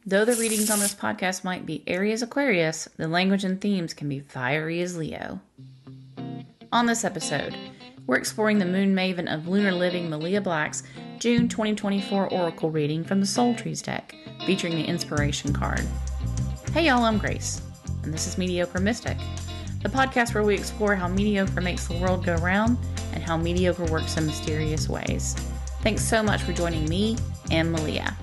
Though the readings on this podcast might be Aries Aquarius, the language and themes can be fiery as Leo. On this episode, we're exploring the moon maven of lunar living Meliea Black's June 2024 oracle reading from the Soul Trees deck, featuring the inspiration card. Hey y'all, I'm Grace, and this is Mediocre Mystic, the podcast where we explore how mediocre makes the world go round and how mediocre works in mysterious ways. Thanks so much for joining me and Meliea.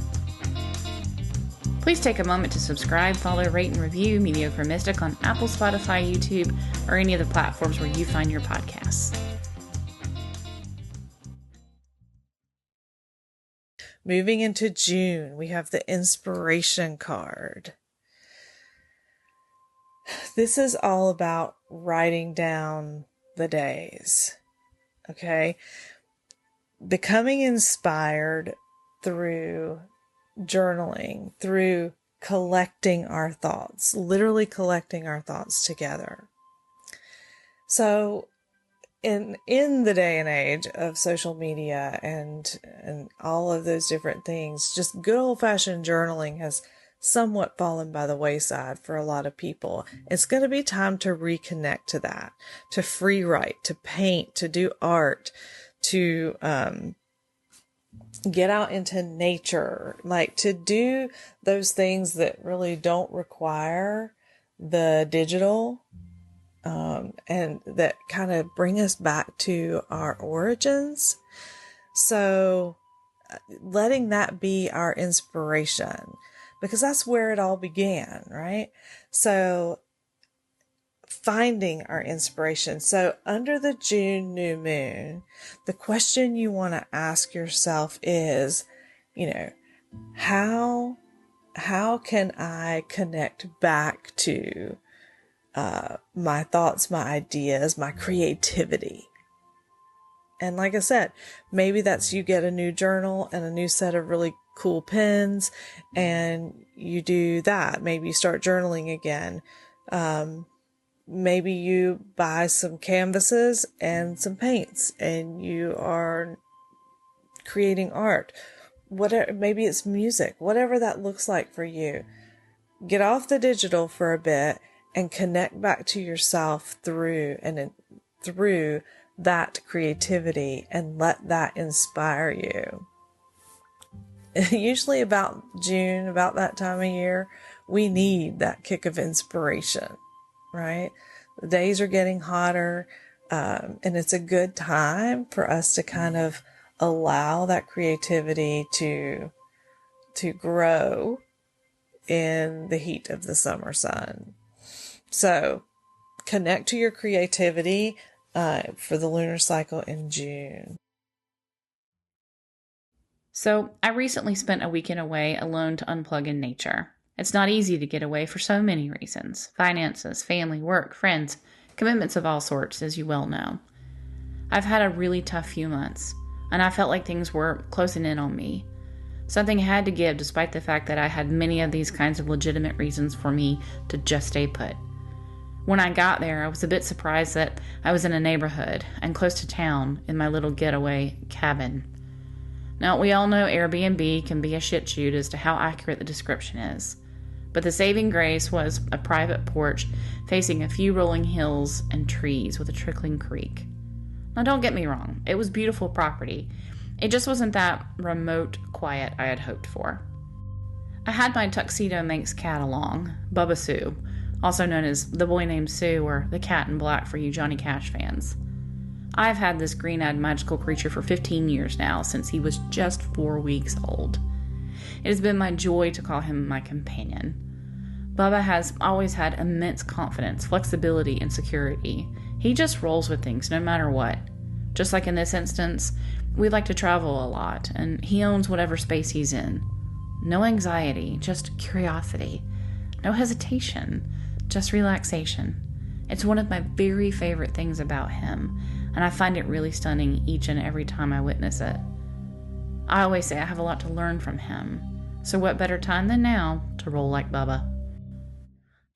Please take a moment to subscribe, follow, rate, and review Mediocre Mystic on Apple, Spotify, YouTube, or any of the platforms where you find your podcasts. Moving into June, we have the inspiration card. This is all about writing down the days, okay? Becoming inspired through journaling, through collecting our thoughts, literally collecting our thoughts together. So in the day and age of social media and all of those different things, just good old-fashioned journaling has somewhat fallen by the wayside for a lot of people. It's going to be time to reconnect to that, to free write, to paint, to do art, to get out into nature, like to do those things that really don't require the digital, and that kind of bring us back to our origins. So letting that be our inspiration, because that's where it all began, right? So finding our inspiration. So under the June new moon, the question you want to ask yourself is, how can I connect back to my thoughts, my ideas, my creativity? And like I said, maybe that's you get a new journal and a new set of really cool pens and you do that. Maybe you start journaling again. Maybe you buy some canvases and some paints and you are creating art. Whatever, maybe it's music, whatever that looks like for you. Get off the digital for a bit and connect back to yourself through that creativity and let that inspire you. Usually about June, about that time of year, we need that kick of inspiration, right? The days are getting hotter, and it's a good time for us to kind of allow that creativity to grow in the heat of the summer sun. So connect to your creativity for the lunar cycle in June. So I recently spent a weekend away alone to unplug in nature. It's not easy to get away for so many reasons: finances, family, work, friends, commitments of all sorts, as you well know. I've had a really tough few months, and I felt like things were closing in on me. Something had to give, despite the fact that I had many of these kinds of legitimate reasons for me to just stay put. When I got there, I was a bit surprised that I was in a neighborhood and close to town in my little getaway cabin. Now, we all know Airbnb can be a shit shoot as to how accurate the description is, but the saving grace was a private porch facing a few rolling hills and trees with a trickling creek. Now, don't get me wrong, it was beautiful property. It just wasn't that remote quiet I had hoped for. I had my tuxedo Manx cat along, Bubba Sue, also known as the boy named Sue or the cat in black for you Johnny Cash fans. I've had this green-eyed magical creature for 15 years now, since he was just 4 weeks old. It has been my joy to call him my companion. Bubba has always had immense confidence, flexibility, and security. He just rolls with things no matter what. Just like in this instance, we like to travel a lot, and he owns whatever space he's in. No anxiety, just curiosity. No hesitation, just relaxation. It's one of my very favorite things about him, and I find it really stunning each and every time I witness it. I always say I have a lot to learn from him, so what better time than now to roll like Bubba?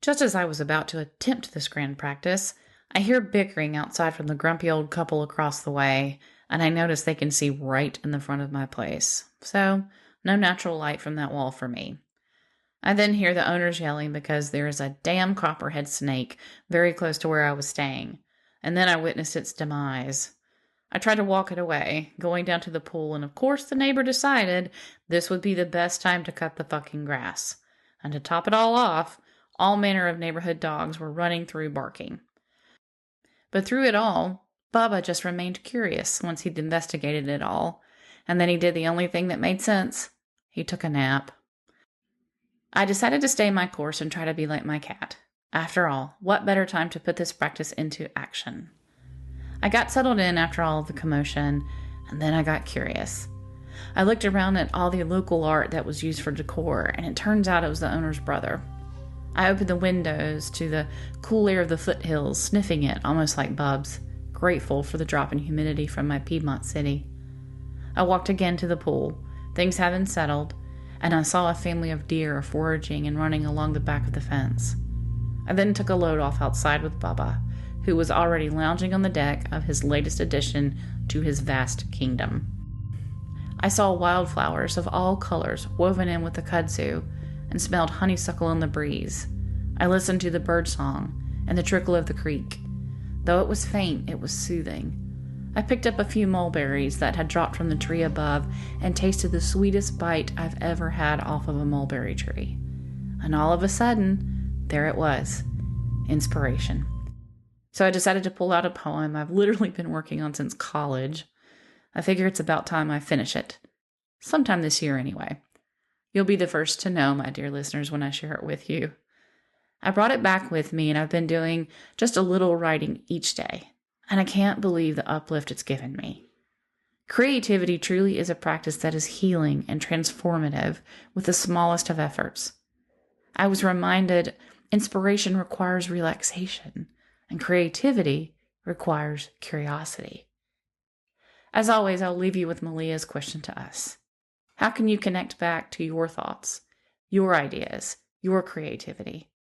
Just as I was about to attempt this grand practice, I hear bickering outside from the grumpy old couple across the way, and I notice they can see right in the front of my place. So, no natural light from that wall for me. I then hear the owners yelling because there is a damn copperhead snake very close to where I was staying, and then I witnessed its demise. I tried to walk it away, going down to the pool, and of course the neighbor decided this would be the best time to cut the fucking grass. And to top it all off, all manner of neighborhood dogs were running through barking. But through it all, Bubba just remained curious once he'd investigated it all, and then he did the only thing that made sense. He took a nap. I decided to stay my course and try to be like my cat. After all, what better time to put this practice into action? I got settled in after all of the commotion, and then I got curious. I looked around at all the local art that was used for decor, and it turns out it was the owner's brother. I opened the windows to the cool air of the foothills, sniffing it almost like Bubs, grateful for the drop in humidity from my Piedmont city. I walked again to the pool, things having settled, and I saw a family of deer foraging and running along the back of the fence. I then took a load off outside with Bubba, who was already lounging on the deck of his latest addition to his vast kingdom. I saw wildflowers of all colors woven in with the kudzu and smelled honeysuckle in the breeze. I listened to the birdsong and the trickle of the creek. Though it was faint, it was soothing. I picked up a few mulberries that had dropped from the tree above and tasted the sweetest bite I've ever had off of a mulberry tree. And all of a sudden, there it was. Inspiration. So I decided to pull out a poem I've literally been working on since college. I figure it's about time I finish it. Sometime this year, anyway. You'll be the first to know, my dear listeners, when I share it with you. I brought it back with me, and I've been doing just a little writing each day. And I can't believe the uplift it's given me. Creativity truly is a practice that is healing and transformative with the smallest of efforts. I was reminded inspiration requires relaxation, and creativity requires curiosity. As always, I'll leave you with Melia's question to us. How can you connect back to your thoughts, your ideas, your creativity?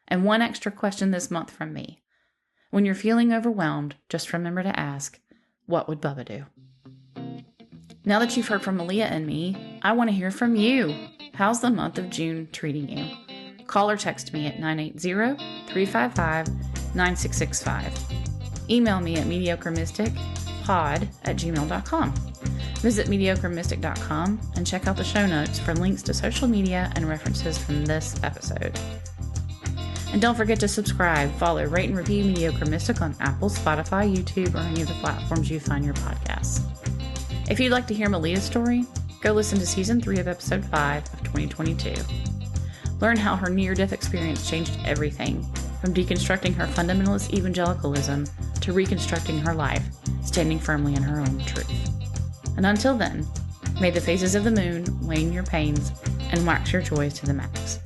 And one extra question this month from me. When you're feeling overwhelmed, just remember to ask, what would Bubba do? Now that you've heard from Meliea and me, I want to hear from you. How's the month of June treating you? Call or text me at 980-355-9665. Email me at mediocremysticpod@gmail.com. Visit mediocremystic.com and check out the show notes for links to social media and references from this episode. And don't forget to subscribe, follow, rate, and review Mediocre Mystic on Apple, Spotify, YouTube, or any of the platforms you find your podcasts. If you'd like to hear Melia's story, go listen to Season 3 of Episode 5 of 2022. Learn how her near-death experience changed everything, from deconstructing her fundamentalist evangelicalism to reconstructing her life, standing firmly in her own truth. And until then, may the phases of the moon wane your pains and wax your joys to the max.